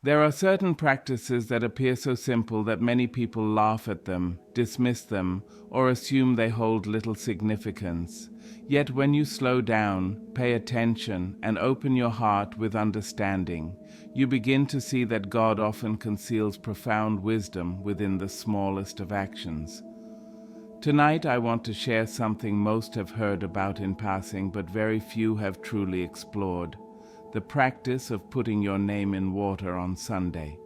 There are certain practices that appear so simple that many people laugh at them, dismiss them, or assume they hold little significance. Yet when you slow down, pay attention, and open your heart with understanding, you begin to see that God often conceals profound wisdom within the smallest of actions. Tonight I want to share something most have heard about in passing, but very few have truly explored: the practice of putting your name in water on Sunday.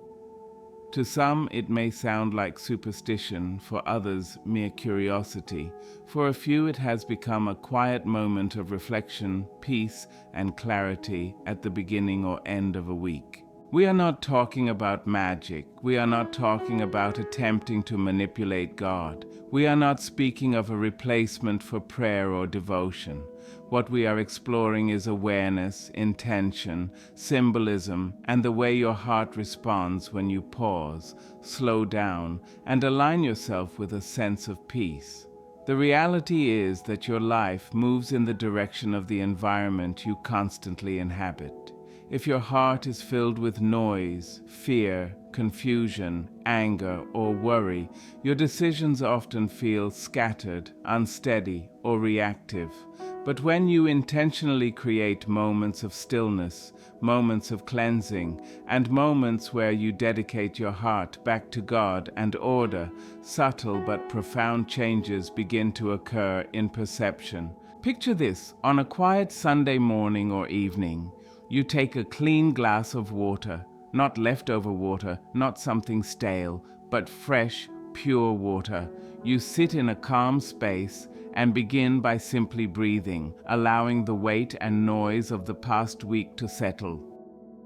To some it may sound like superstition, for others mere curiosity. For a few it has become a quiet moment of reflection, peace, and clarity at the beginning or end of a week. We are not talking about magic. We are not talking about attempting to manipulate God. We are not speaking of a replacement for prayer or devotion. What we are exploring is awareness, intention, symbolism, and the way your heart responds when you pause, slow down, and align yourself with a sense of peace. The reality is that your life moves in the direction of the environment you constantly inhabit. If your heart is filled with noise, fear, confusion, anger, or worry, your decisions often feel scattered, unsteady, or reactive. But when you intentionally create moments of stillness, moments of cleansing, and moments where you dedicate your heart back to God and order, subtle but profound changes begin to occur in perception. Picture this: on a quiet Sunday morning or evening, you take a clean glass of water, not leftover water, not something stale, but fresh, pure water. You sit in a calm space and begin by simply breathing, allowing the weight and noise of the past week to settle.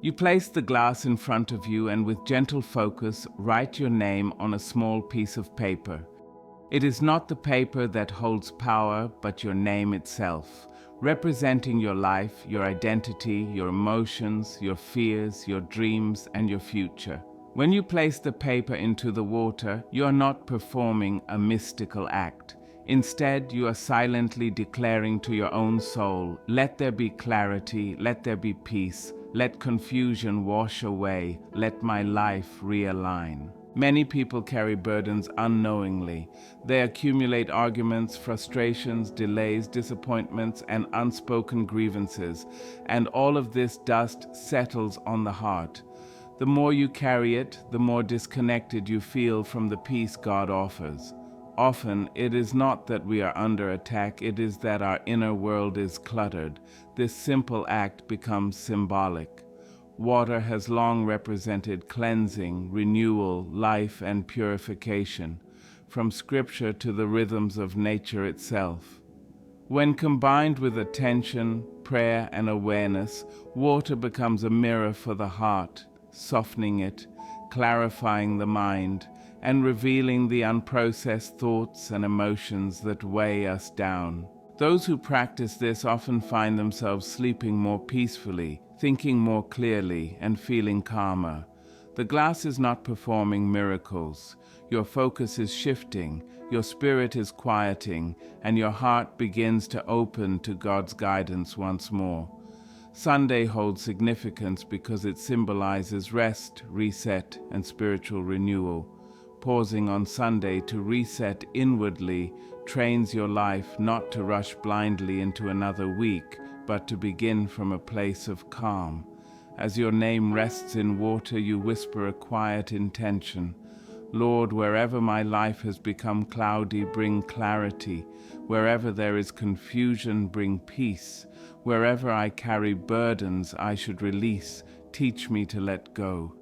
You place the glass in front of you and with gentle focus write your name on a small piece of paper. It is not the paper that holds power, but your name itself, representing your life, your identity, your emotions, your fears, your dreams, and your future. When you place the paper into the water, you are not performing a mystical act. Instead, you are silently declaring to your own soul, "Let there be clarity, let there be peace, let confusion wash away, let my life realign." Many people carry burdens unknowingly. They accumulate arguments, frustrations, delays, disappointments, and unspoken grievances, and all of this dust settles on the heart. The more you carry it, the more disconnected you feel from the peace God offers. Often, it is not that we are under attack, it is that our inner world is cluttered. This simple act becomes symbolic. Water has long represented cleansing, renewal, life, and purification, from scripture to the rhythms of nature itself. When combined with attention, prayer, and awareness, water becomes a mirror for the heart, softening it, clarifying the mind, and revealing the unprocessed thoughts and emotions that weigh us down. Those who practice this often find themselves sleeping more peacefully, thinking more clearly, and feeling calmer. The glass is not performing miracles. Your focus is shifting, your spirit is quieting, and your heart begins to open to God's guidance once more. Sunday holds significance because it symbolizes rest, reset, and spiritual renewal. Pausing on Sunday to reset inwardly trains your life not to rush blindly into another week, but to begin from a place of calm. As your name rests in water, you whisper a quiet intention. Lord, wherever my life has become cloudy, bring clarity. Wherever there is confusion, bring peace. Wherever I carry burdens I should release, teach me to let go.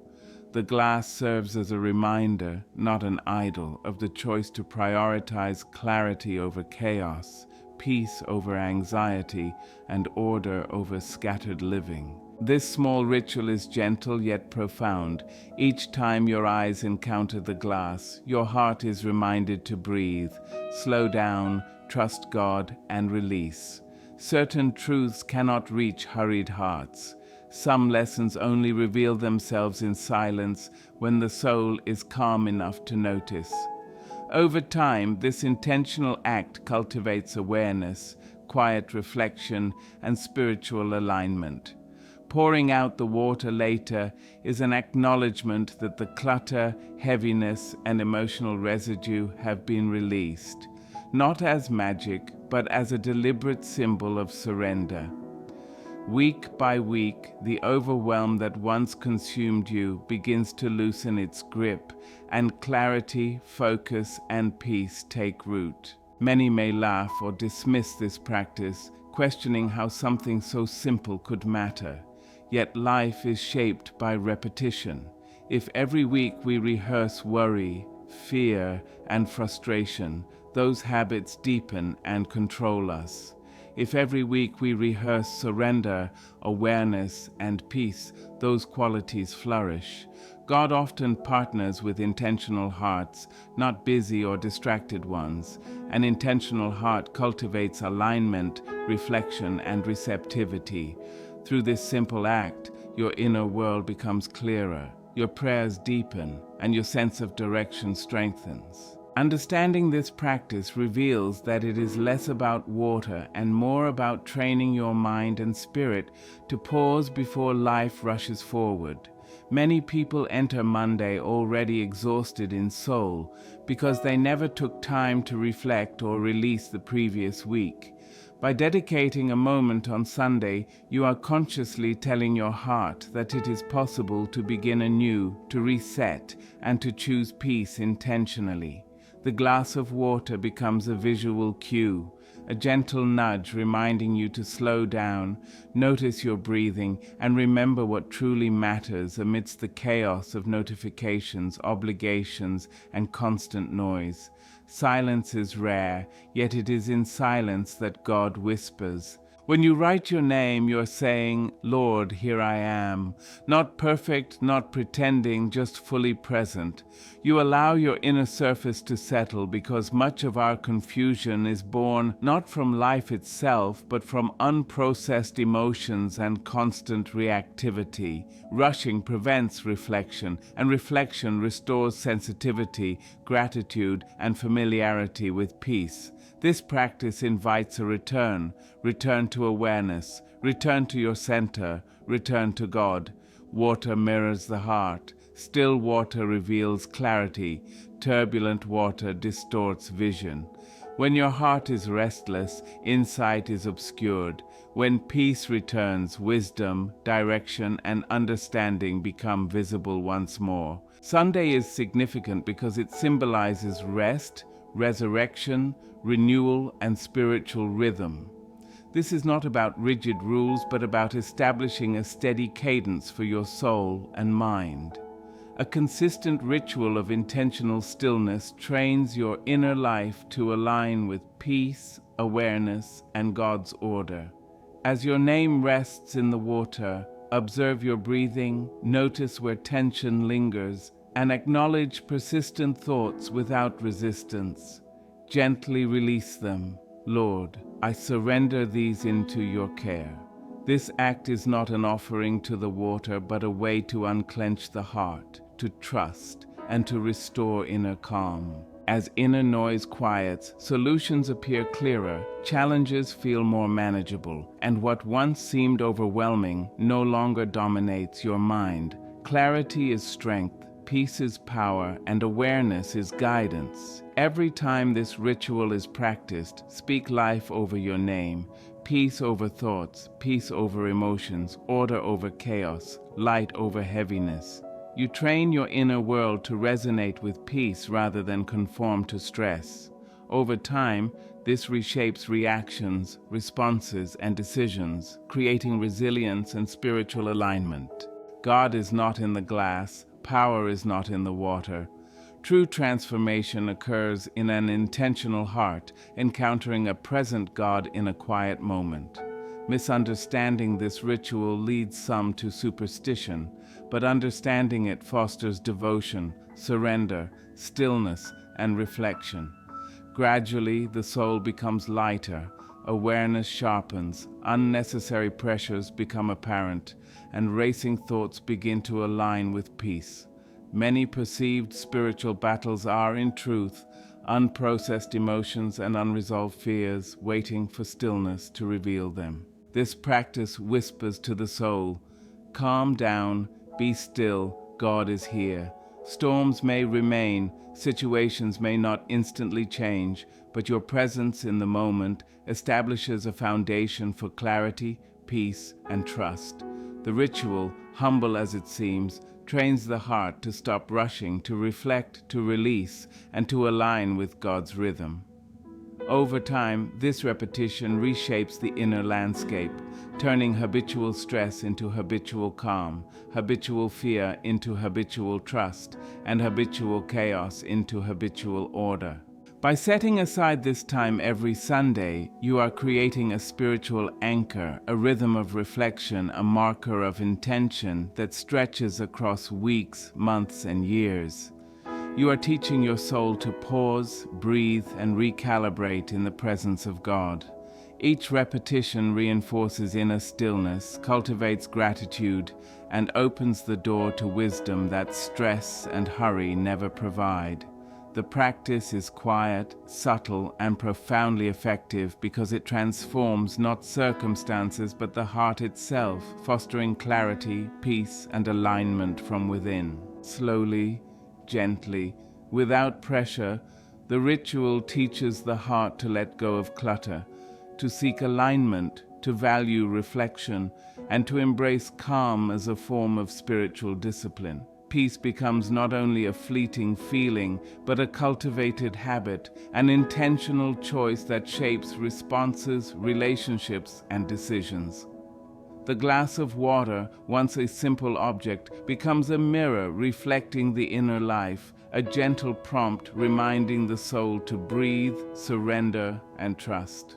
The glass serves as a reminder, not an idol, of the choice to prioritize clarity over chaos, peace over anxiety, and order over scattered living. This small ritual is gentle yet profound. Each time your eyes encounter the glass, your heart is reminded to breathe, slow down, trust God, and release. Certain truths cannot reach hurried hearts. Some lessons only reveal themselves in silence when the soul is calm enough to notice. Over time, this intentional act cultivates awareness, quiet reflection, and spiritual alignment. Pouring out the water later is an acknowledgement that the clutter, heaviness, and emotional residue have been released, not as magic, but as a deliberate symbol of surrender. Week by week, the overwhelm that once consumed you begins to loosen its grip, and clarity, focus, and peace take root. Many may laugh or dismiss this practice, questioning how something so simple could matter. Yet life is shaped by repetition. If every week we rehearse worry, fear, and frustration, those habits deepen and control us. If every week we rehearse surrender, awareness, and peace, those qualities flourish. God often partners with intentional hearts, not busy or distracted ones. An intentional heart cultivates alignment, reflection, and receptivity. Through this simple act, your inner world becomes clearer, your prayers deepen, and your sense of direction strengthens. Understanding this practice reveals that it is less about water and more about training your mind and spirit to pause before life rushes forward. Many people enter Monday already exhausted in soul because they never took time to reflect or release the previous week. By dedicating a moment on Sunday, you are consciously telling your heart that it is possible to begin anew, to reset, and to choose peace intentionally. The glass of water becomes a visual cue, a gentle nudge reminding you to slow down, notice your breathing, and remember what truly matters amidst the chaos of notifications, obligations, and constant noise. Silence is rare, yet it is in silence that God whispers. When you write your name, you're saying, "Lord, here I am." Not perfect, not pretending, just fully present. You allow your inner surface to settle because much of our confusion is born not from life itself, but from unprocessed emotions and constant reactivity. Rushing prevents reflection, and reflection restores sensitivity, gratitude, and familiarity with peace. This practice invites a return to awareness, return to your center, return to God. Water mirrors the heart. Still water reveals clarity. Turbulent water distorts vision. When your heart is restless, insight is obscured. When peace returns, wisdom, direction, and understanding become visible once more. Sunday is significant because it symbolizes rest, resurrection, renewal, and spiritual rhythm. This is not about rigid rules, but about establishing a steady cadence for your soul and mind. A consistent ritual of intentional stillness trains your inner life to align with peace, awareness, and God's order. As your name rests in the water, observe your breathing, notice where tension lingers, and acknowledge persistent thoughts without resistance. Gently release them. Lord, I surrender these into your care. This act is not an offering to the water, but a way to unclench the heart, to trust, and to restore inner calm. As inner noise quiets, solutions appear clearer, challenges feel more manageable, and what once seemed overwhelming no longer dominates your mind. Clarity is strength, peace is power, and awareness is guidance. Every time this ritual is practiced, speak life over your name, peace over thoughts, peace over emotions, order over chaos, light over heaviness. You train your inner world to resonate with peace rather than conform to stress. Over time, this reshapes reactions, responses, and decisions, creating resilience and spiritual alignment. God is not in the glass, power is not in the water. True transformation occurs in an intentional heart, encountering a present God in a quiet moment. Misunderstanding this ritual leads some to superstition, but understanding it fosters devotion, surrender, stillness, and reflection. Gradually, the soul becomes lighter, awareness sharpens, unnecessary pressures become apparent, and racing thoughts begin to align with peace. Many perceived spiritual battles are, in truth, unprocessed emotions and unresolved fears waiting for stillness to reveal them. This practice whispers to the soul, Calm down, be still, God is here. Storms may remain, situations may not instantly change, but your presence in the moment establishes a foundation for clarity, peace, and trust. The ritual, humble as it seems, trains the heart to stop rushing, to reflect, to release, and to align with God's rhythm. Over time, this repetition reshapes the inner landscape, turning habitual stress into habitual calm, habitual fear into habitual trust, and habitual chaos into habitual order. By setting aside this time every Sunday, you are creating a spiritual anchor, a rhythm of reflection, a marker of intention that stretches across weeks, months, and years. You are teaching your soul to pause, breathe, and recalibrate in the presence of God. Each repetition reinforces inner stillness, cultivates gratitude, and opens the door to wisdom that stress and hurry never provide. The practice is quiet, subtle, and profoundly effective because it transforms not circumstances but the heart itself, fostering clarity, peace, and alignment from within. Slowly, gently, without pressure, the ritual teaches the heart to let go of clutter, to seek alignment, to value reflection, and to embrace calm as a form of spiritual discipline. Peace becomes not only a fleeting feeling, but a cultivated habit, an intentional choice that shapes responses, relationships, and decisions. The glass of water, once a simple object, becomes a mirror reflecting the inner life, a gentle prompt reminding the soul to breathe, surrender, and trust.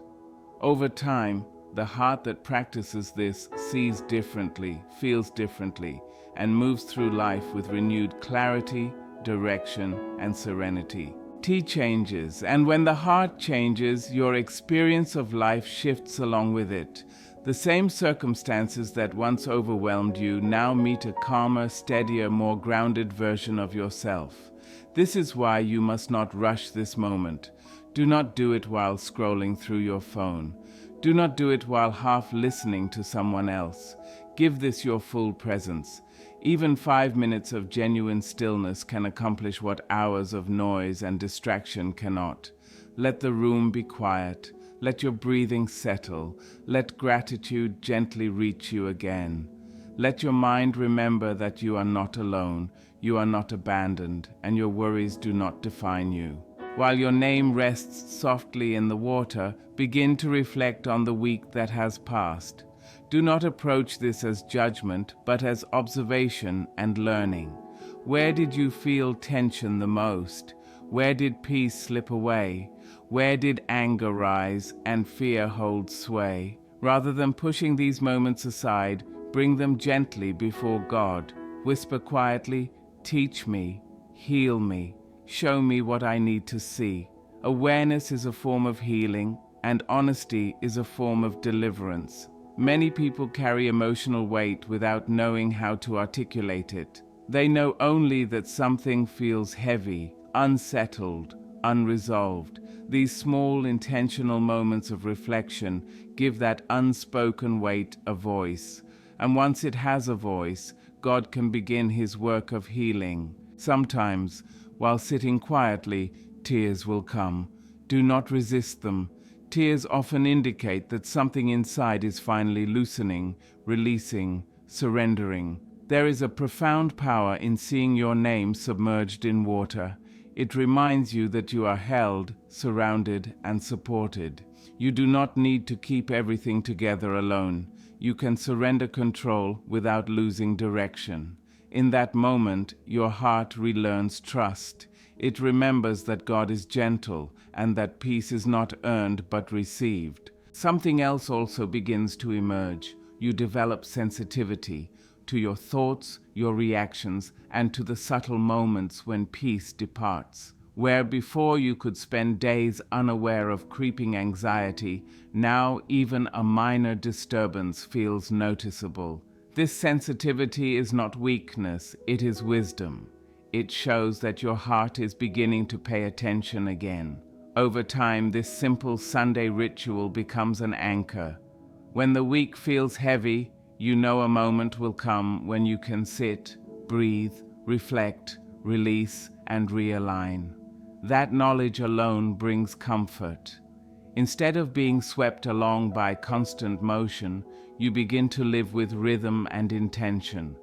Over time, the heart that practices this sees differently, feels differently, and moves through life with renewed clarity, direction, and serenity. T changes, and when the heart changes, your experience of life shifts along with it. The same circumstances that once overwhelmed you now meet a calmer, steadier, more grounded version of yourself. This is why you must not rush this moment. Do not do it while scrolling through your phone. Do not do it while half listening to someone else. Give this your full presence. Even 5 minutes of genuine stillness can accomplish what hours of noise and distraction cannot. Let the room be quiet. Let your breathing settle. Let gratitude gently reach you again. Let your mind remember that you are not alone, you are not abandoned, and your worries do not define you. While your name rests softly in the water, begin to reflect on the week that has passed. Do not approach this as judgment, but as observation and learning. Where did you feel tension the most? Where did peace slip away? Where did anger rise and fear hold sway? Rather than pushing these moments aside, bring them gently before God. Whisper quietly, "Teach me, heal me, show me what I need to see." Awareness is a form of healing, and honesty is a form of deliverance. Many people carry emotional weight without knowing how to articulate it. They know only that something feels heavy, unsettled, unresolved. These small, intentional moments of reflection give that unspoken weight a voice. And once it has a voice, God can begin His work of healing. Sometimes, while sitting quietly, tears will come. Do not resist them. Tears often indicate that something inside is finally loosening, releasing, surrendering. There is a profound power in seeing your name submerged in water. It reminds you that you are held, surrounded, and supported. You do not need to keep everything together alone. You can surrender control without losing direction. In that moment, your heart relearns trust. It remembers that God is gentle and that peace is not earned but received. Something else also begins to emerge. You develop sensitivity to your thoughts, your reactions, and to the subtle moments when peace departs. Where before you could spend days unaware of creeping anxiety, now even a minor disturbance feels noticeable. This sensitivity is not weakness, it is wisdom. It shows that your heart is beginning to pay attention again. Over time, this simple Sunday ritual becomes an anchor. When the week feels heavy, You know a moment will come when you can sit, breathe, reflect, release, and realign. That knowledge alone brings comfort. Instead of being swept along by constant motion, you begin to live with rhythm and intention.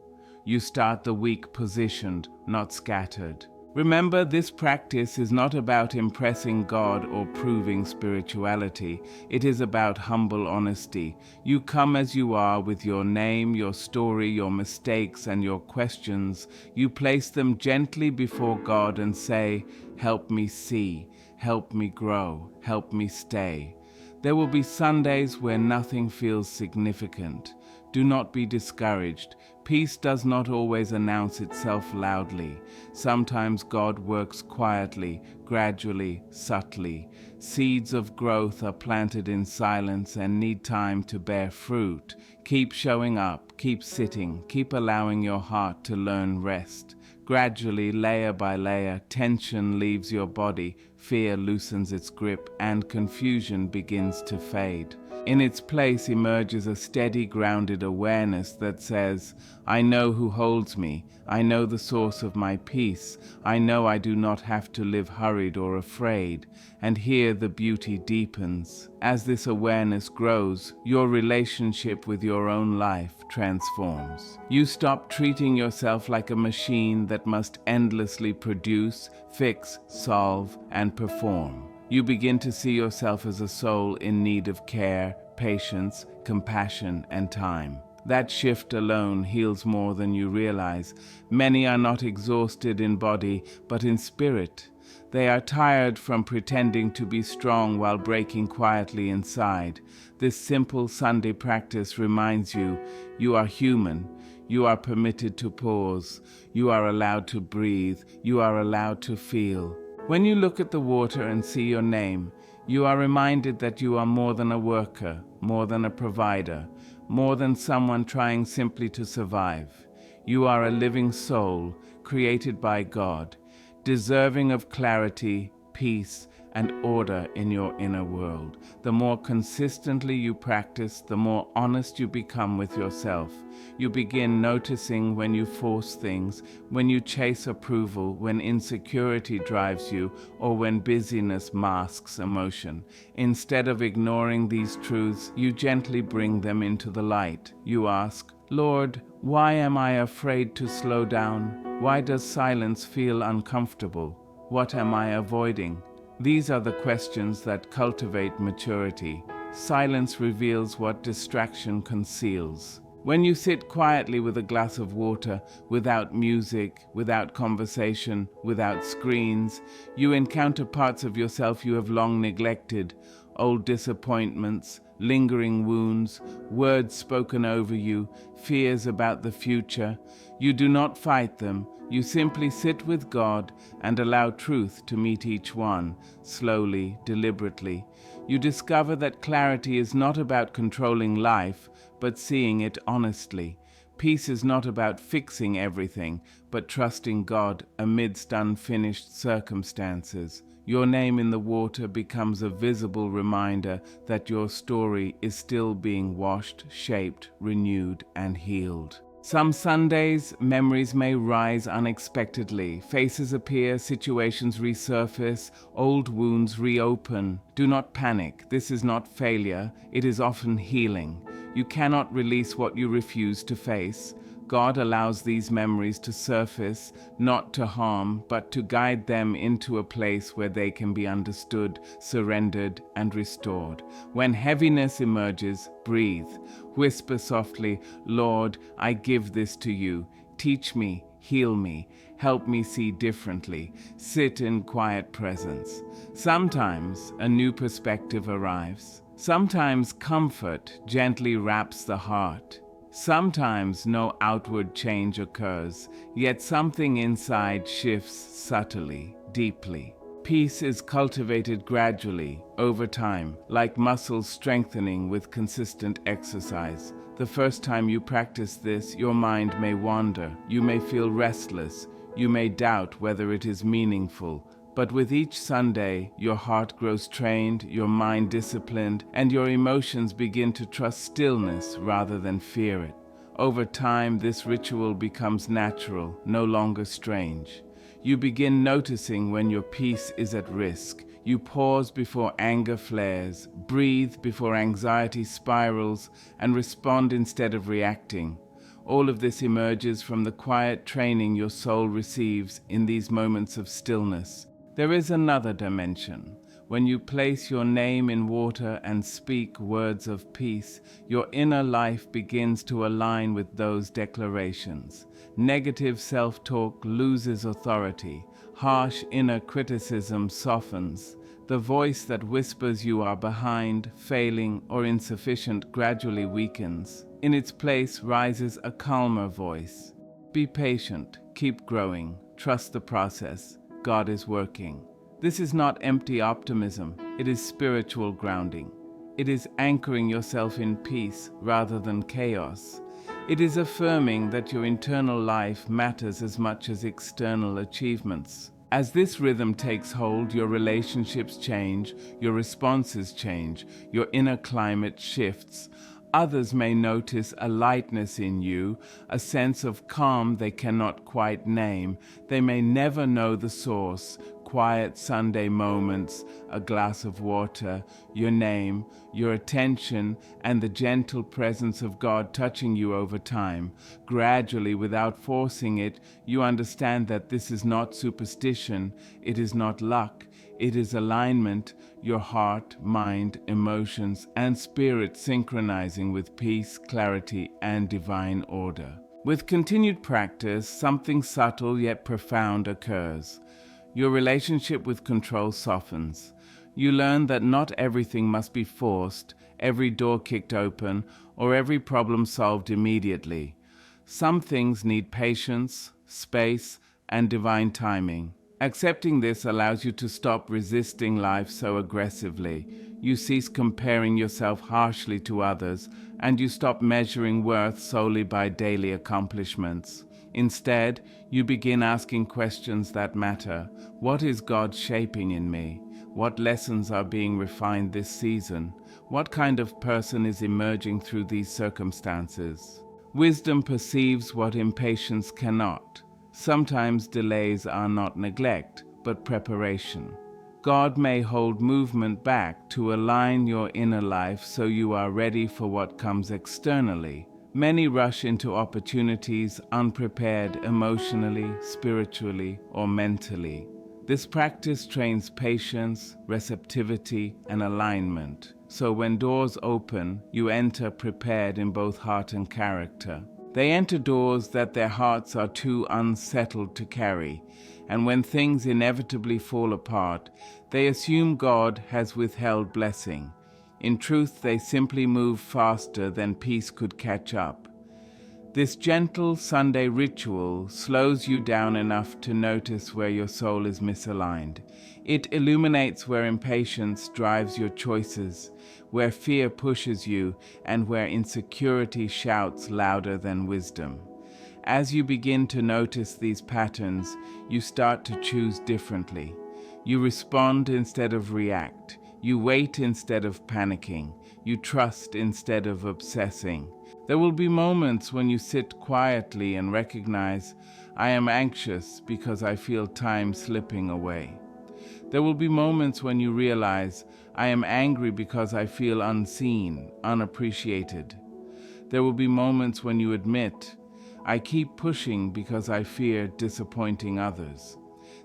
You start the week positioned, not scattered. Remember, this practice is not about impressing God or proving spirituality. It is about humble honesty. You come as you are with your name, your story, your mistakes, and your questions. You place them gently before God and say, "Help me see, help me grow, help me stay." There will be Sundays where nothing feels significant. Do not be discouraged. Peace does not always announce itself loudly. Sometimes God works quietly, gradually, subtly. Seeds of growth are planted in silence and need time to bear fruit. Keep showing up, keep sitting, keep allowing your heart to learn rest. Gradually, layer by layer, tension leaves your body, fear loosens its grip, and confusion begins to fade. In its place emerges a steady, grounded awareness that says, "I know who holds me. I know the source of my peace. I know I do not have to live hurried or afraid." And here the beauty deepens. As this awareness grows, your relationship with your own life transforms. You stop treating yourself like a machine that must endlessly produce, fix, solve, and perform. You begin to see yourself as a soul in need of care, patience, compassion, and time. That shift alone heals more than you realize. Many are not exhausted in body, but in spirit. They are tired from pretending to be strong while breaking quietly inside. This simple Sunday practice reminds you, you are human. You are permitted to pause. You are allowed to breathe. You are allowed to feel. When you look at the water and see your name, you are reminded that you are more than a worker, more than a provider, more than someone trying simply to survive. You are a living soul, created by God, deserving of clarity, peace, and order in your inner world. The more consistently you practice, the more honest you become with yourself. You begin noticing when you force things, when you chase approval, when insecurity drives you, or when busyness masks emotion. Instead of ignoring these truths, you gently bring them into the light. You ask, "Lord, why am I afraid to slow down? Why does silence feel uncomfortable? What am I avoiding?" These are the questions that cultivate maturity. Silence reveals what distraction conceals. When you sit quietly with a glass of water, without music, without conversation, without screens, you encounter parts of yourself you have long neglected, old disappointments, lingering wounds, words spoken over you, fears about the future. You do not fight them. You simply sit with God and allow truth to meet each one, slowly, deliberately. You discover that clarity is not about controlling life, but seeing it honestly. Peace is not about fixing everything, but trusting God amidst unfinished circumstances. Your name in the water becomes a visible reminder that your story is still being washed, shaped, renewed, and healed. Some Sundays, memories may rise unexpectedly. Faces appear, situations resurface, old wounds reopen. Do not panic. This is not failure. It is often healing. You cannot release what you refuse to face. God allows these memories to surface, not to harm, but to guide them into a place where they can be understood, surrendered, and restored. When heaviness emerges, breathe. Whisper softly, "Lord, I give this to you. Teach me, heal me, help me see differently." Sit in quiet presence. Sometimes a new perspective arrives. Sometimes comfort gently wraps the heart. Sometimes no outward change occurs, yet something inside shifts subtly, deeply. Peace is cultivated gradually, over time, like muscles strengthening with consistent exercise. The first time you practice this, your mind may wander, you may feel restless, you may doubt whether it is meaningful. But with each Sunday, your heart grows trained, your mind disciplined, and your emotions begin to trust stillness rather than fear it. Over time, this ritual becomes natural, no longer strange. You begin noticing when your peace is at risk. You pause before anger flares, breathe before anxiety spirals, and respond instead of reacting. All of this emerges from the quiet training your soul receives in these moments of stillness. There is another dimension. When you place your name in water and speak words of peace, your inner life begins to align with those declarations. Negative self-talk loses authority. Harsh inner criticism softens. The voice that whispers you are behind, failing, or insufficient gradually weakens. In its place rises a calmer voice. Be patient, keep growing, trust the process. God is working. This is not empty optimism, it is spiritual grounding. It is anchoring yourself in peace rather than chaos. It is affirming that your internal life matters as much as external achievements. As this rhythm takes hold, your relationships change, your responses change, your inner climate shifts. Others may notice a lightness in you, a sense of calm they cannot quite name. They may never know the source. Quiet Sunday moments, a glass of water, your name, your attention, and the gentle presence of God touching you over time. Gradually, without forcing it, you understand that this is not superstition, it is not luck, it is alignment, your heart, mind, emotions, and spirit synchronizing with peace, clarity, and divine order. With continued practice, something subtle yet profound occurs. Your relationship with control softens. You learn that not everything must be forced, every door kicked open, or every problem solved immediately. Some things need patience, space, and divine timing. Accepting this allows you to stop resisting life so aggressively. You cease comparing yourself harshly to others, and you stop measuring worth solely by daily accomplishments. Instead, you begin asking questions that matter. What is God shaping in me? What lessons are being refined this season? What kind of person is emerging through these circumstances? Wisdom perceives what impatience cannot. Sometimes delays are not neglect, but preparation. God may hold movement back to align your inner life so you are ready for what comes externally. Many rush into opportunities unprepared emotionally, spiritually, or mentally. This practice trains patience, receptivity, and alignment. So when doors open, you enter prepared in both heart and character. They enter doors that their hearts are too unsettled to carry, and when things inevitably fall apart, they assume God has withheld blessing. In truth, they simply move faster than peace could catch up. This gentle Sunday ritual slows you down enough to notice where your soul is misaligned. It illuminates where impatience drives your choices, where fear pushes you, and where insecurity shouts louder than wisdom. As you begin to notice these patterns, you start to choose differently. You respond instead of react. You wait instead of panicking. You trust instead of obsessing. There will be moments when you sit quietly and recognize, I am anxious because I feel time slipping away. There will be moments when you realize, I am angry because I feel unseen, unappreciated. There will be moments when you admit, I keep pushing because I fear disappointing others.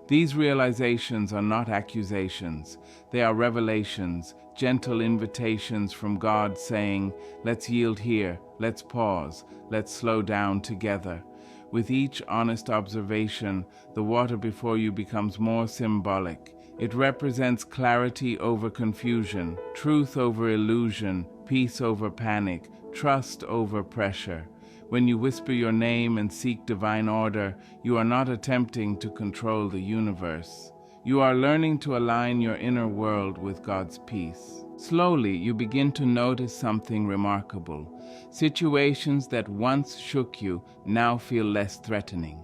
These realizations are not accusations. They are revelations, gentle invitations from God saying, let's yield here, let's pause, let's slow down together. With each honest observation, the water before you becomes more symbolic. It represents clarity over confusion, truth over illusion, peace over panic, trust over pressure. When you whisper your name and seek divine order, you are not attempting to control the universe. You are learning to align your inner world with God's peace. Slowly, you begin to notice something remarkable. Situations that once shook you now feel less threatening.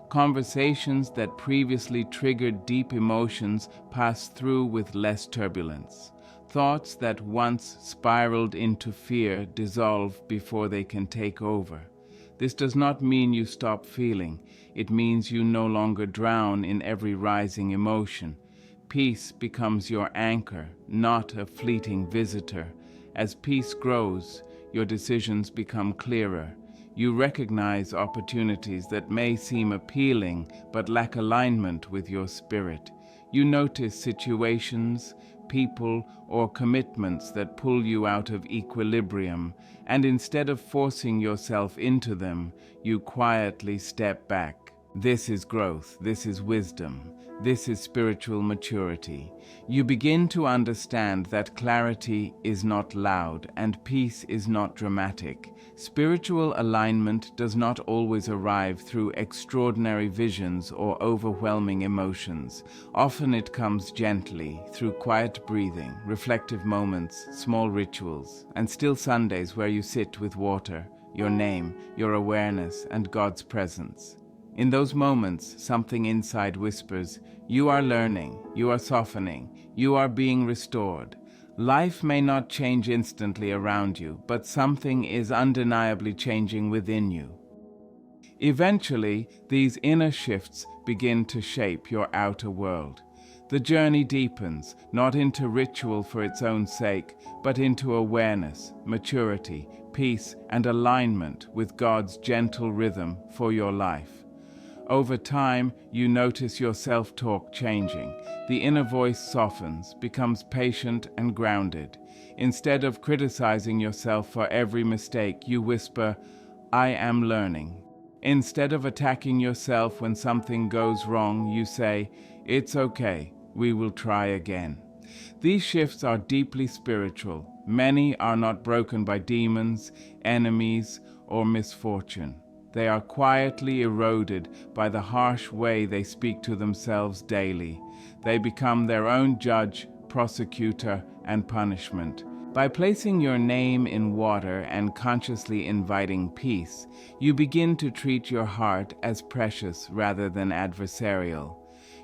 Conversations that previously triggered deep emotions pass through with less turbulence. Thoughts that once spiraled into fear dissolve before they can take over. This does not mean you stop feeling. It means you no longer drown in every rising emotion. Peace becomes your anchor, not a fleeting visitor. As peace grows, your decisions become clearer. You recognize opportunities that may seem appealing but lack alignment with your spirit. You notice situations, people, or commitments that pull you out of equilibrium, and instead of forcing yourself into them, you quietly step back. This is growth, this is wisdom, this is spiritual maturity. You begin to understand that clarity is not loud and peace is not dramatic. Spiritual alignment does not always arrive through extraordinary visions or overwhelming emotions. Often it comes gently, through quiet breathing, reflective moments, small rituals, and still Sundays where you sit with water, your name, your awareness, and God's presence. In those moments, something inside whispers, you are learning, you are softening, you are being restored. Life may not change instantly around you, but something is undeniably changing within you. Eventually, these inner shifts begin to shape your outer world. The journey deepens, not into ritual for its own sake, but into awareness, maturity, peace, and alignment with God's gentle rhythm for your life. Over time, you notice your self-talk changing. The inner voice softens, becomes patient and grounded. Instead of criticizing yourself for every mistake, you whisper, I am learning. Instead of attacking yourself when something goes wrong, you say, it's okay, we will try again. These shifts are deeply spiritual. Many are not broken by demons, enemies, or misfortune. They are quietly eroded by the harsh way they speak to themselves daily. They become their own judge, prosecutor, and punishment. By placing your name in water and consciously inviting peace, you begin to treat your heart as precious rather than adversarial.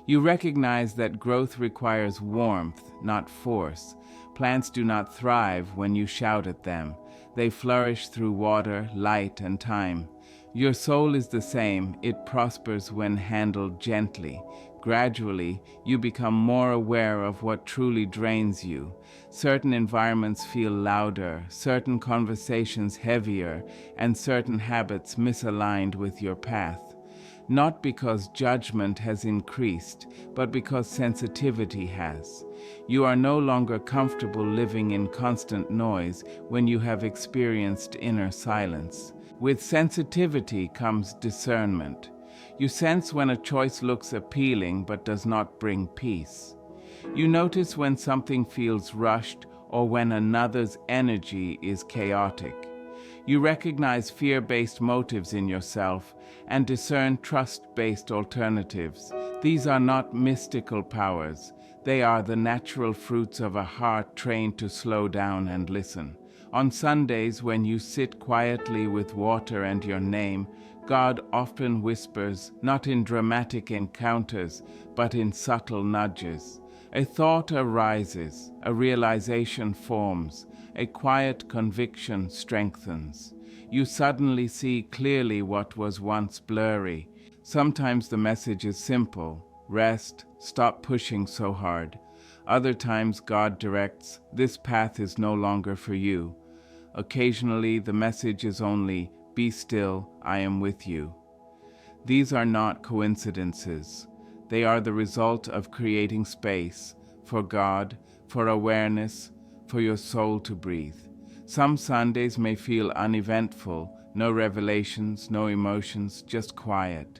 You recognize that growth requires warmth, not force. Plants do not thrive when you shout at them. They flourish through water, light, and time. Your soul is the same. It prospers when handled gently. Gradually, you become more aware of what truly drains you. Certain environments feel louder, certain conversations heavier, and certain habits misaligned with your path. Not because judgment has increased, but because sensitivity has. You are no longer comfortable living in constant noise when you have experienced inner silence. With sensitivity comes discernment. You sense when a choice looks appealing but does not bring peace. You notice when something feels rushed or when another's energy is chaotic. You recognize fear-based motives in yourself and discern trust-based alternatives. These are not mystical powers. They are the natural fruits of a heart trained to slow down and listen. On Sundays, when you sit quietly with water and your name, God often whispers, not in dramatic encounters, but in subtle nudges. A thought arises, a realization forms, a quiet conviction strengthens. You suddenly see clearly what was once blurry. Sometimes the message is simple: rest, stop pushing so hard. Other times God directs, this path is no longer for you. Occasionally the message is only, be still, I am with you. These are not coincidences. They are the result of creating space for God, for awareness, for your soul to breathe. Some Sundays may feel uneventful, no revelations, no emotions, just quiet.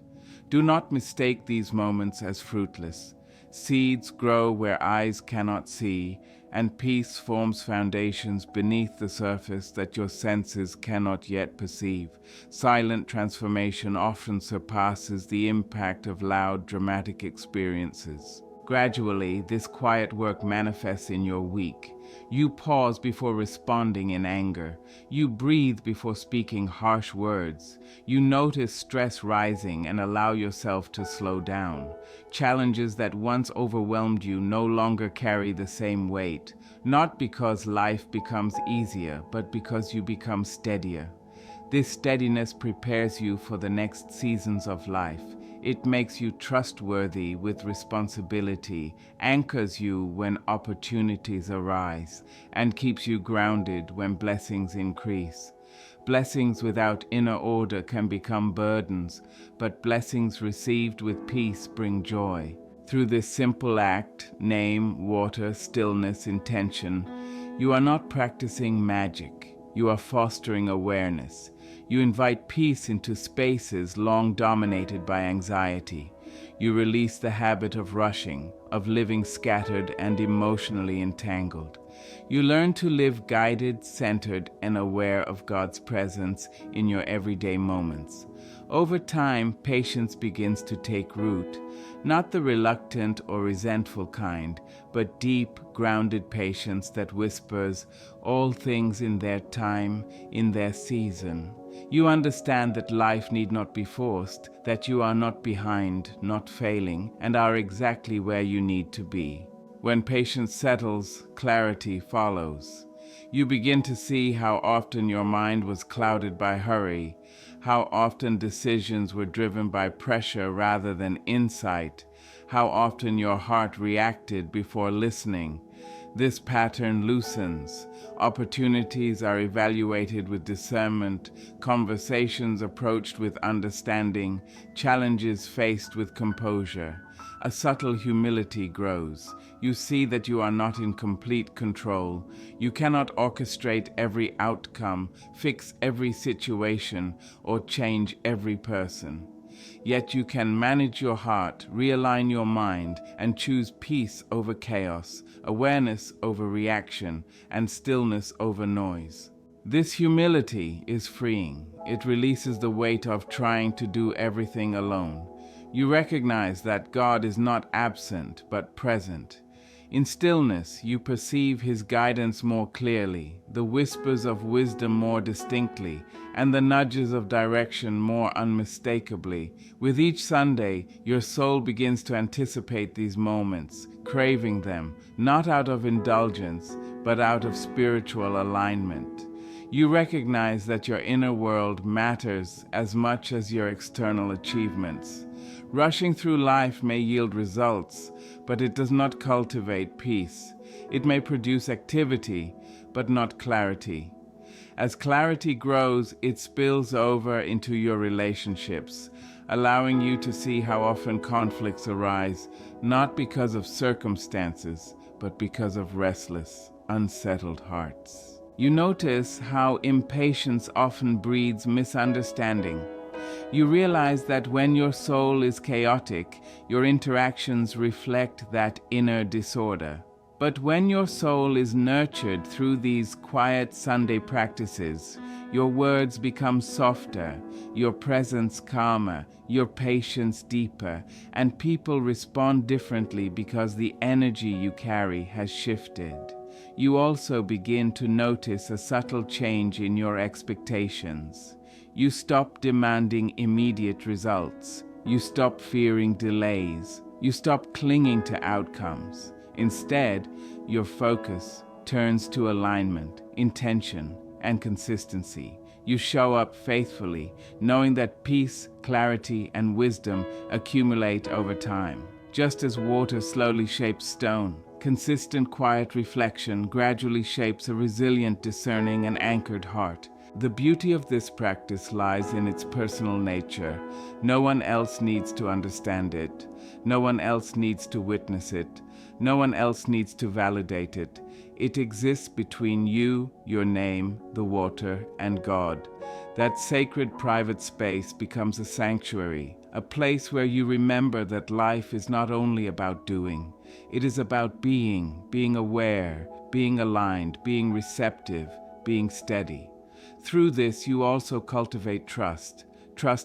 Do not mistake these moments as fruitless. Seeds grow where eyes cannot see, and peace forms foundations beneath the surface that your senses cannot yet perceive. Silent transformation often surpasses the impact of loud, dramatic experiences. Gradually, this quiet work manifests in your week. You pause before responding in anger. You breathe before speaking harsh words. You notice stress rising and allow yourself to slow down. Challenges that once overwhelmed you no longer carry the same weight, not because life becomes easier, but because you become steadier. This steadiness prepares you for the next seasons of life. It makes you trustworthy with responsibility, anchors you when opportunities arise, and keeps you grounded when blessings increase. Blessings without inner order can become burdens, but blessings received with peace bring joy. Through this simple act, name, water, stillness, intention, you are not practicing magic. You are fostering awareness. You invite peace into spaces long dominated by anxiety. You release the habit of rushing, of living scattered and emotionally entangled. You learn to live guided, centered, and aware of God's presence in your everyday moments. Over time, patience begins to take root, not the reluctant or resentful kind, but deep, grounded patience that whispers, "All things in their time, in their season." You understand that life need not be forced, that you are not behind, not failing, and are exactly where you need to be. When patience settles, clarity follows. You begin to see how often your mind was clouded by hurry, how often decisions were driven by pressure rather than insight, how often your heart reacted before listening. This pattern loosens. Opportunities are evaluated with discernment, conversations approached with understanding, challenges faced with composure. A subtle humility grows. You see that you are not in complete control. You cannot orchestrate every outcome, fix every situation, or change every person. Yet you can manage your heart, realign your mind, and choose peace over chaos, awareness over reaction, and stillness over noise. This humility is freeing. It releases the weight of trying to do everything alone. You recognize that God is not absent, but present. In stillness, you perceive His guidance more clearly, the whispers of wisdom more distinctly, and the nudges of direction more unmistakably. With each Sunday, your soul begins to anticipate these moments, craving them, not out of indulgence, but out of spiritual alignment. You recognize that your inner world matters as much as your external achievements. Rushing through life may yield results, but it does not cultivate peace. It may produce activity, but not clarity. As clarity grows, it spills over into your relationships, allowing you to see how often conflicts arise, not because of circumstances, but because of restless, unsettled hearts. You notice how impatience often breeds misunderstanding. You realize that when your soul is chaotic, your interactions reflect that inner disorder. But when your soul is nurtured through these quiet Sunday practices, your words become softer, your presence calmer, your patience deeper, and people respond differently because the energy you carry has shifted. You also begin to notice a subtle change in your expectations. You stop demanding immediate results. You stop fearing delays. You stop clinging to outcomes. Instead, your focus turns to alignment, intention, and consistency. You show up faithfully, knowing that peace, clarity, and wisdom accumulate over time. Just as water slowly shapes stone, consistent quiet reflection gradually shapes a resilient, discerning, and anchored heart. The beauty of this practice lies in its personal nature. No one else needs to understand it. No one else needs to witness it. No one else needs to validate it. It exists between you, your name, the water, and God. That sacred private space becomes a sanctuary, a place where you remember that life is not only about doing. It is about being aware, being aligned, being receptive, being steady. Through this, you also cultivate trust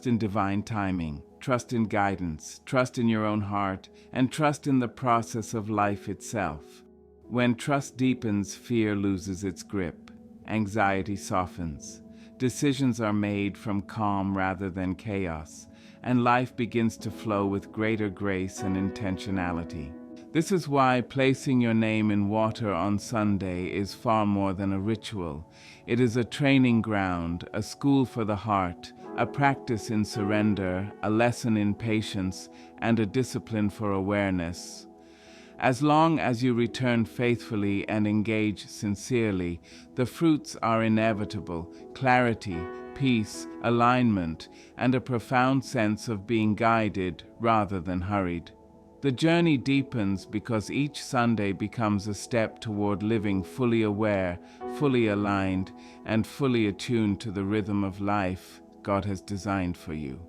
in divine timing, trust in guidance, trust in your own heart, and trust in the process of life itself. When trust deepens, fear loses its grip, anxiety softens, decisions are made from calm rather than chaos, and life begins to flow with greater grace and intentionality. This is why placing your name in water on Sunday is far more than a ritual. It is a training ground, a school for the heart, a practice in surrender, a lesson in patience, and a discipline for awareness. As long as you return faithfully and engage sincerely, the fruits are inevitable: clarity, peace, alignment, and a profound sense of being guided rather than hurried. The journey deepens because each Sunday becomes a step toward living fully aware, fully aligned, and fully attuned to the rhythm of life God has designed for you.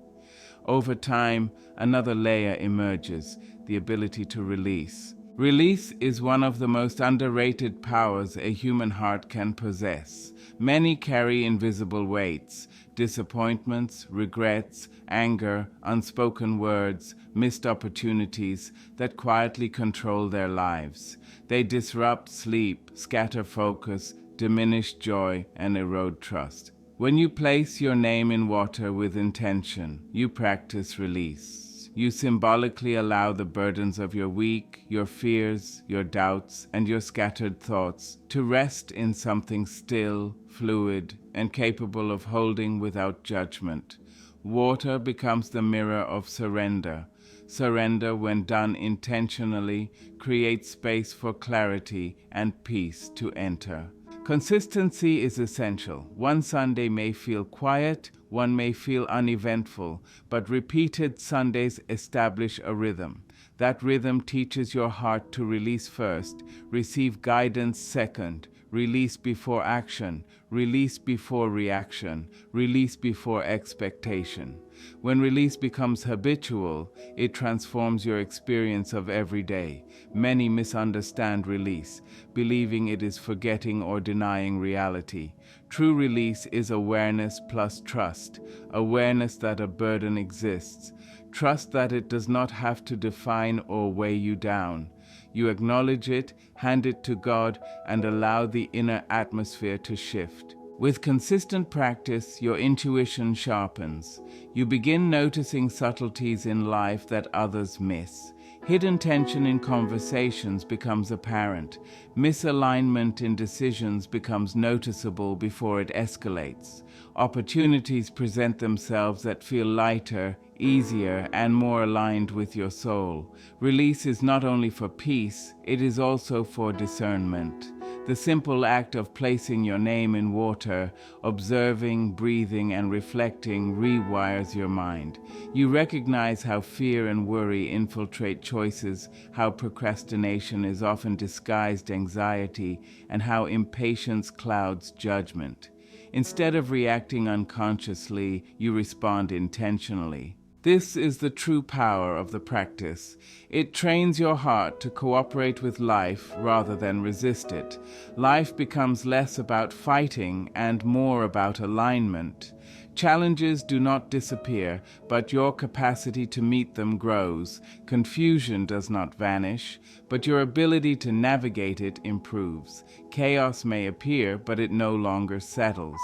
Over time, another layer emerges: the ability to release. Release is one of the most underrated powers a human heart can possess. Many carry invisible weights: disappointments, regrets, anger, unspoken words, missed opportunities that quietly control their lives. They disrupt sleep, scatter focus, diminish joy, and erode trust. When you place your name in water with intention, you practice release. You symbolically allow the burdens of your week, your fears, your doubts, and your scattered thoughts to rest in something still, fluid, and capable of holding without judgment. Water becomes the mirror of surrender. Surrender, when done intentionally, creates space for clarity and peace to enter. Consistency is essential. One Sunday may feel quiet, one may feel uneventful, but repeated Sundays establish a rhythm. That rhythm teaches your heart to release first, receive guidance second, release before action, release before reaction, release before expectation. When release becomes habitual, it transforms your experience of every day. Many misunderstand release, believing it is forgetting or denying reality. True release is awareness plus trust, awareness that a burden exists, trust that it does not have to define or weigh you down. You acknowledge it, hand it to God, and allow the inner atmosphere to shift. With consistent practice, your intuition sharpens. You begin noticing subtleties in life that others miss. Hidden tension in conversations becomes apparent. Misalignment in decisions becomes noticeable before it escalates. Opportunities present themselves that feel lighter, easier, and more aligned with your soul. Release is not only for peace, it is also for discernment. The simple act of placing your name in water, observing, breathing, and reflecting rewires your mind. You recognize how fear and worry infiltrate choices, how procrastination is often disguised anxiety, and how impatience clouds judgment. Instead of reacting unconsciously, you respond intentionally. This is the true power of the practice. It trains your heart to cooperate with life rather than resist it. Life becomes less about fighting and more about alignment. Challenges do not disappear, but your capacity to meet them grows. Confusion does not vanish, but your ability to navigate it improves. Chaos may appear, but it no longer settles.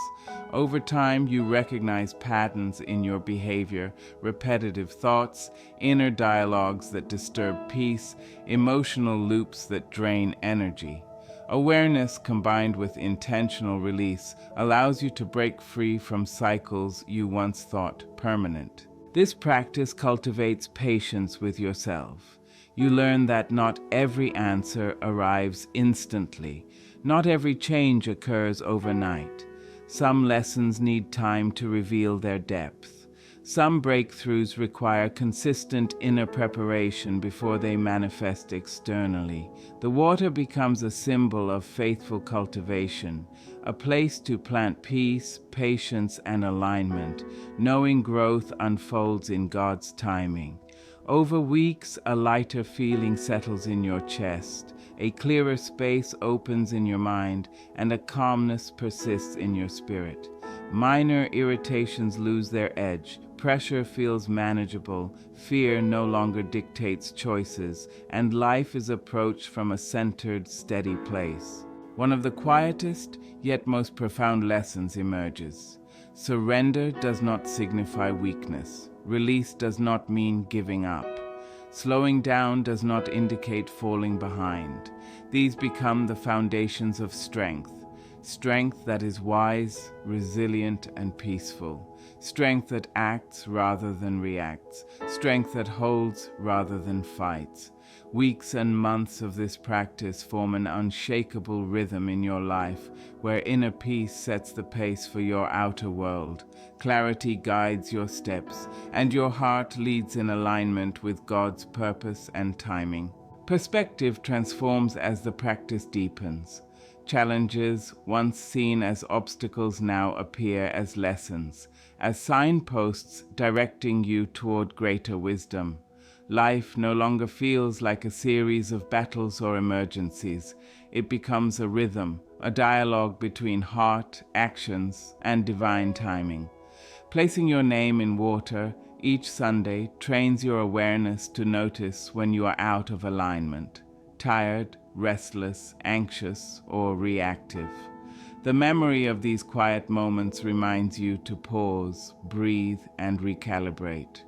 Over time, you recognize patterns in your behavior, repetitive thoughts, inner dialogues that disturb peace, emotional loops that drain energy. Awareness combined with intentional release allows you to break free from cycles you once thought permanent. This practice cultivates patience with yourself. You learn that not every answer arrives instantly. Not every change occurs overnight. Some lessons need time to reveal their depth. Some breakthroughs require consistent inner preparation before they manifest externally. The water becomes a symbol of faithful cultivation, a place to plant peace, patience, and alignment, knowing growth unfolds in God's timing. Over weeks, a lighter feeling settles in your chest, a clearer space opens in your mind, and a calmness persists in your spirit. Minor irritations lose their edge, pressure feels manageable, fear no longer dictates choices, and life is approached from a centered, steady place. One of the quietest, yet most profound lessons emerges. Surrender does not signify weakness. Release does not mean giving up. Slowing down does not indicate falling behind. These become the foundations of strength. Strength that is wise, resilient, and peaceful. Strength that acts rather than reacts. Strength that holds rather than fights. Weeks and months of this practice form an unshakable rhythm in your life, where inner peace sets the pace for your outer world. Clarity guides your steps, and your heart leads in alignment with God's purpose and timing. Perspective transforms as the practice deepens. Challenges, once seen as obstacles, now appear as lessons, as signposts directing you toward greater wisdom. Life no longer feels like a series of battles or emergencies. It becomes a rhythm, a dialogue between heart, actions, and divine timing. Placing your name in water each Sunday trains your awareness to notice when you are out of alignment, tired, restless, anxious, or reactive. The memory of these quiet moments reminds you to pause, breathe, and recalibrate.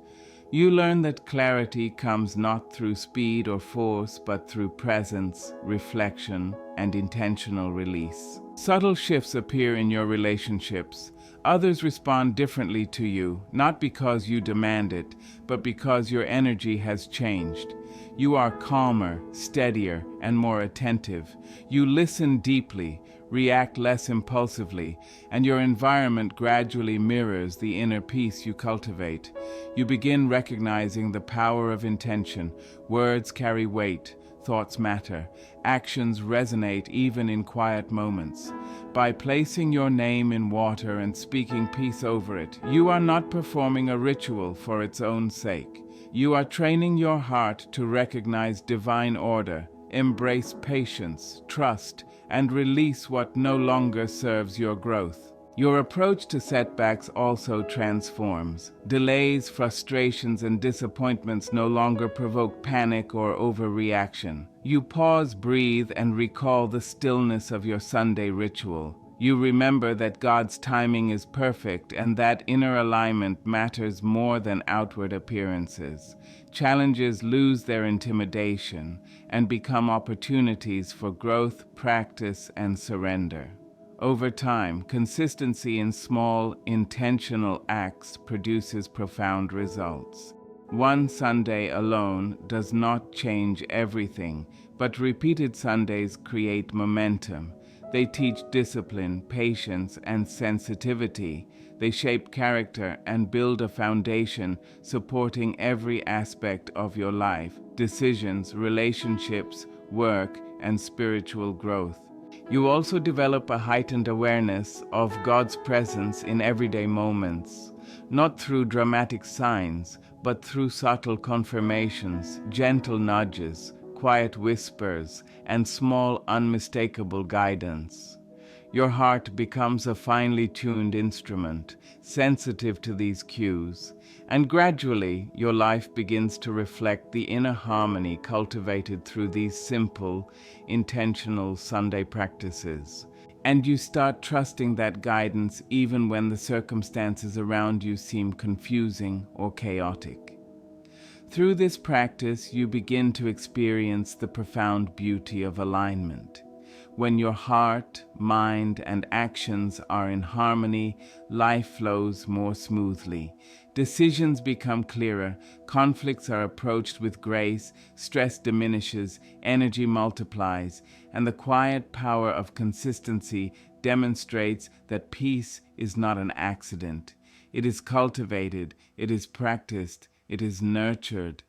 You learn that clarity comes not through speed or force, but through presence, reflection, and intentional release. Subtle shifts appear in your relationships. Others respond differently to you, not because you demand it, but because your energy has changed. You are calmer, steadier, and more attentive. You listen deeply, react less impulsively, and your environment gradually mirrors the inner peace you cultivate. You begin recognizing the power of intention. Words carry weight, thoughts matter, actions resonate even in quiet moments. By placing your name in water and speaking peace over it, you are not performing a ritual for its own sake. You are training your heart to recognize divine order, embrace patience, trust, and release what no longer serves your growth. Your approach to setbacks also transforms. Delays, frustrations, and disappointments no longer provoke panic or overreaction. You pause, breathe, and recall the stillness of your Sunday ritual. You remember that God's timing is perfect and that inner alignment matters more than outward appearances. Challenges lose their intimidation and become opportunities for growth, practice, and surrender. Over time, consistency in small, intentional acts produces profound results. One Sunday alone does not change everything, but repeated Sundays create momentum. They teach discipline, patience, and sensitivity. They shape character and build a foundation supporting every aspect of your life, decisions, relationships, work, and spiritual growth. You also develop a heightened awareness of God's presence in everyday moments, not through dramatic signs, but through subtle confirmations, gentle nudges, quiet whispers, and small, unmistakable guidance. Your heart becomes a finely tuned instrument, sensitive to these cues, and gradually your life begins to reflect the inner harmony cultivated through these simple, intentional Sunday practices. And you start trusting that guidance even when the circumstances around you seem confusing or chaotic. Through this practice, you begin to experience the profound beauty of alignment. When your heart, mind, and actions are in harmony, life flows more smoothly. Decisions become clearer, conflicts are approached with grace, stress diminishes, energy multiplies, and the quiet power of consistency demonstrates that peace is not an accident. It is cultivated, it is practiced, it is nurtured.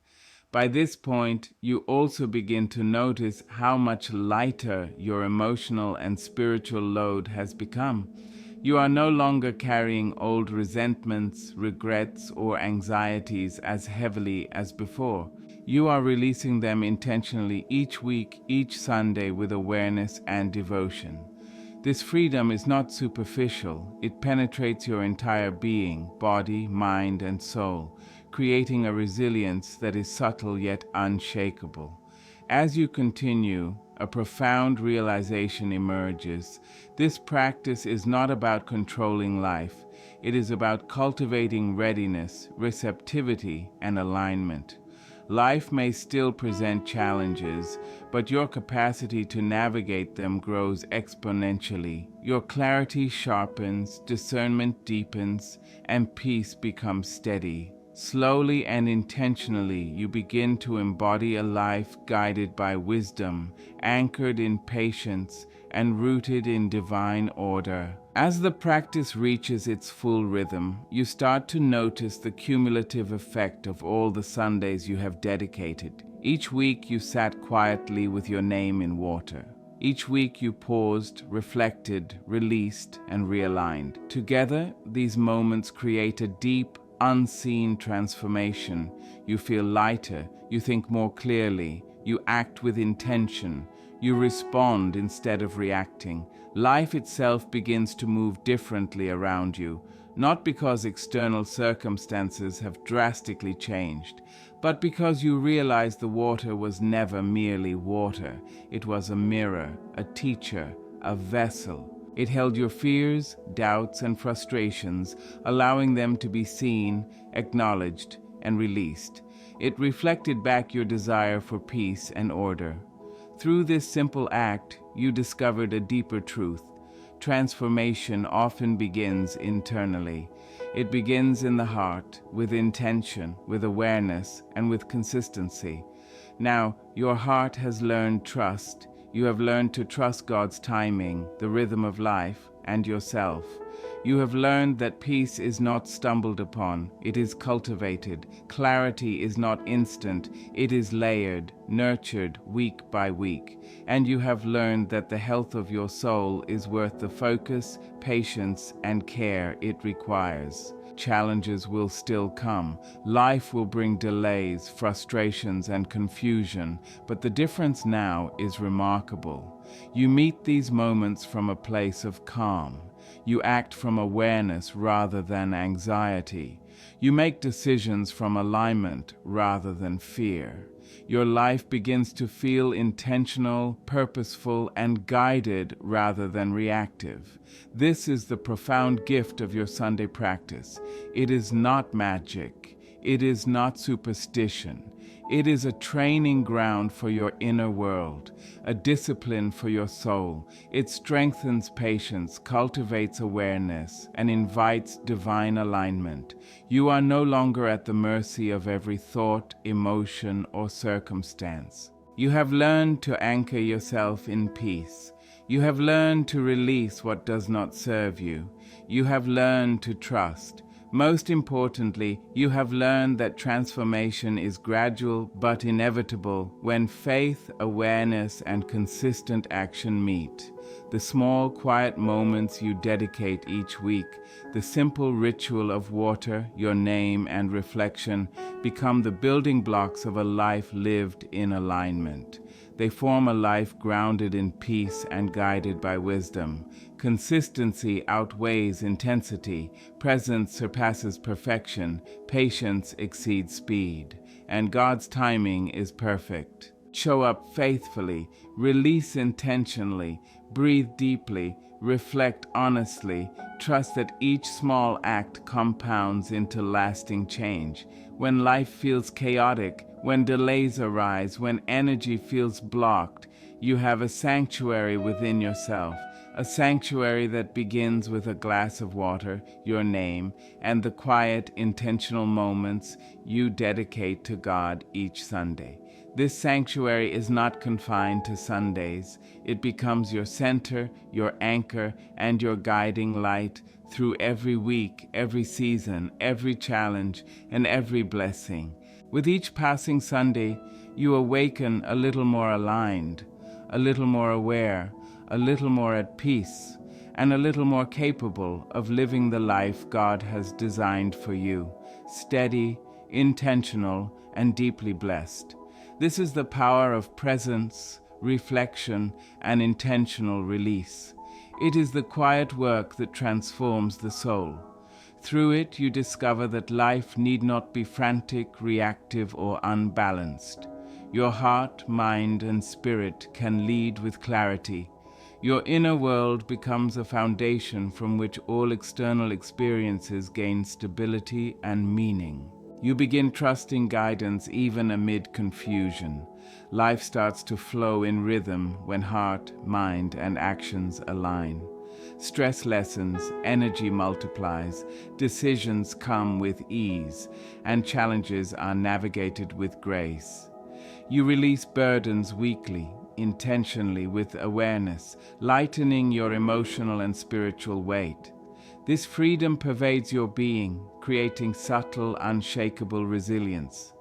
By this point, you also begin to notice how much lighter your emotional and spiritual load has become. You are no longer carrying old resentments, regrets, or anxieties as heavily as before. You are releasing them intentionally each week, each Sunday with awareness and devotion. This freedom is not superficial. It penetrates your entire being, body, mind, and soul, creating a resilience that is subtle yet unshakable. As you continue, a profound realization emerges. This practice is not about controlling life. It is about cultivating readiness, receptivity, and alignment. Life may still present challenges, but your capacity to navigate them grows exponentially. Your clarity sharpens, discernment deepens, and peace becomes steady. Slowly and intentionally, you begin to embody a life guided by wisdom, anchored in patience, and rooted in divine order. As the practice reaches its full rhythm, you start to notice the cumulative effect of all the Sundays you have dedicated. Each week you sat quietly with your name in water. Each week you paused, reflected, released, and realigned. Together, these moments create a deep, unseen transformation. You feel lighter, you think more clearly, you act with intention, you respond instead of reacting. Life itself begins to move differently around you, not because external circumstances have drastically changed, but because you realize the water was never merely water. It was a mirror, a teacher, a vessel. It held your fears, doubts, and frustrations, allowing them to be seen, acknowledged, and released. It reflected back your desire for peace and order. Through this simple act, you discovered a deeper truth. Transformation often begins internally. It begins in the heart, with intention, with awareness, and with consistency. Now, your heart has learned trust. You have learned to trust God's timing, the rhythm of life, and yourself. You have learned that peace is not stumbled upon, it is cultivated. Clarity is not instant, it is layered, nurtured week by week. And you have learned that the health of your soul is worth the focus, patience, and care it requires. Challenges will still come. Life will bring delays, frustrations, and confusion, but the difference now is remarkable. You meet these moments from a place of calm. You act from awareness rather than anxiety. You make decisions from alignment rather than fear. Your life begins to feel intentional, purposeful, and guided rather than reactive. This is the profound gift of your Sunday practice. It is not magic. It is not superstition. It is a training ground for your inner world, a discipline for your soul. It strengthens patience, cultivates awareness, and invites divine alignment. You are no longer at the mercy of every thought, emotion, or circumstance. You have learned to anchor yourself in peace. You have learned to release what does not serve you. You have learned to trust. Most importantly, you have learned that transformation is gradual but inevitable when faith, awareness, and consistent action meet. The small, quiet moments you dedicate each week, the simple ritual of water, your name, and reflection become the building blocks of a life lived in alignment. They form a life grounded in peace and guided by wisdom. Consistency outweighs intensity, presence surpasses perfection, patience exceeds speed, and God's timing is perfect. Show up faithfully, release intentionally, breathe deeply, reflect honestly, trust that each small act compounds into lasting change. When life feels chaotic, when delays arise, when energy feels blocked, you have a sanctuary within yourself, a sanctuary that begins with a glass of water, your name, and the quiet, intentional moments you dedicate to God each Sunday. This sanctuary is not confined to Sundays. It becomes your center, your anchor, and your guiding light through every week, every season, every challenge, and every blessing. With each passing Sunday, you awaken a little more aligned, a little more aware, a little more at peace, and a little more capable of living the life God has designed for you, steady, intentional, and deeply blessed. This is the power of presence, reflection, and intentional release. It is the quiet work that transforms the soul. Through it, you discover that life need not be frantic, reactive, or unbalanced. Your heart, mind, and spirit can lead with clarity. Your inner world becomes a foundation from which all external experiences gain stability and meaning. You begin trusting guidance even amid confusion. Life starts to flow in rhythm when heart, mind, and actions align. Stress lessens, energy multiplies, decisions come with ease, and challenges are navigated with grace. You release burdens weekly, intentionally with awareness, lightening your emotional and spiritual weight. This freedom pervades your being, creating subtle, unshakable resilience.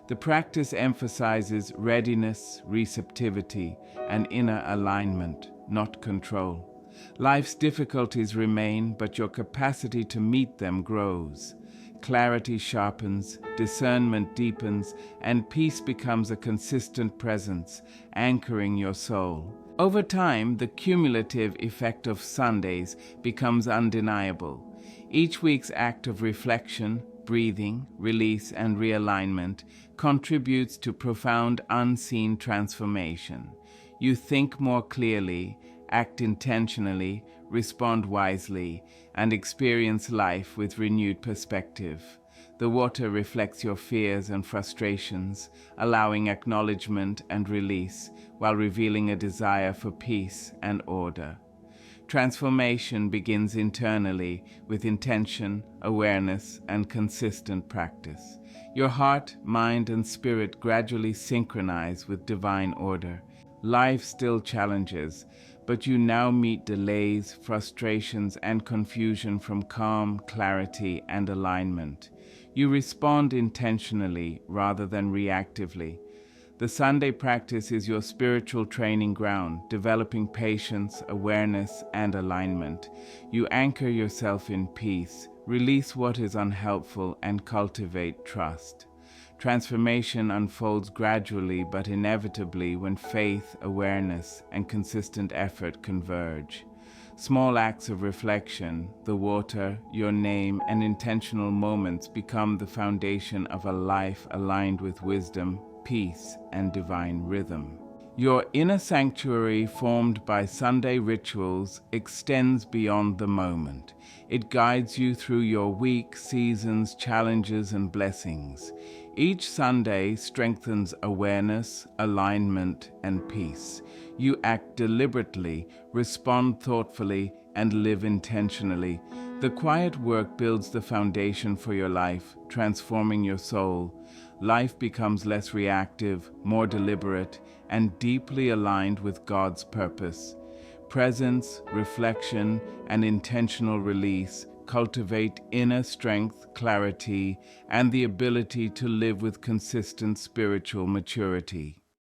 The practice emphasizes readiness, receptivity, and inner alignment, not control. Life's difficulties remain, but your capacity to meet them grows. Clarity sharpens, discernment deepens, and peace becomes a consistent presence, anchoring your soul. Over time, the cumulative effect of Sundays becomes undeniable. Each week's act of reflection, breathing, release, and realignment contributes to profound unseen transformation. You think more clearly, act intentionally, respond wisely, and experience life with renewed perspective. The water reflects your fears and frustrations, allowing acknowledgement and release, while revealing a desire for peace and order. Transformation begins internally with intention, awareness, and consistent practice. Your heart, mind, and spirit gradually synchronize with divine order. Life still challenges, but you now meet delays, frustrations, and confusion from calm, clarity, and alignment. You respond intentionally rather than reactively. The Sunday practice is your spiritual training ground, developing patience, awareness, and alignment. You anchor yourself in peace, release what is unhelpful, and cultivate trust. Transformation unfolds gradually but inevitably when faith, awareness, and consistent effort converge. Small acts of reflection, the water, your name, and intentional moments become the foundation of a life aligned with wisdom, peace, and divine rhythm. Your inner sanctuary, formed by Sunday rituals, extends beyond the moment. It guides you through your week, seasons, challenges, and blessings. Each Sunday strengthens awareness, alignment, and peace. You act deliberately, respond thoughtfully, and live intentionally. The quiet work builds the foundation for your life, transforming your soul. Life becomes less reactive, more deliberate, and deeply aligned with God's purpose. Presence, reflection, and intentional release cultivate inner strength, clarity, and the ability to live with consistent spiritual maturity.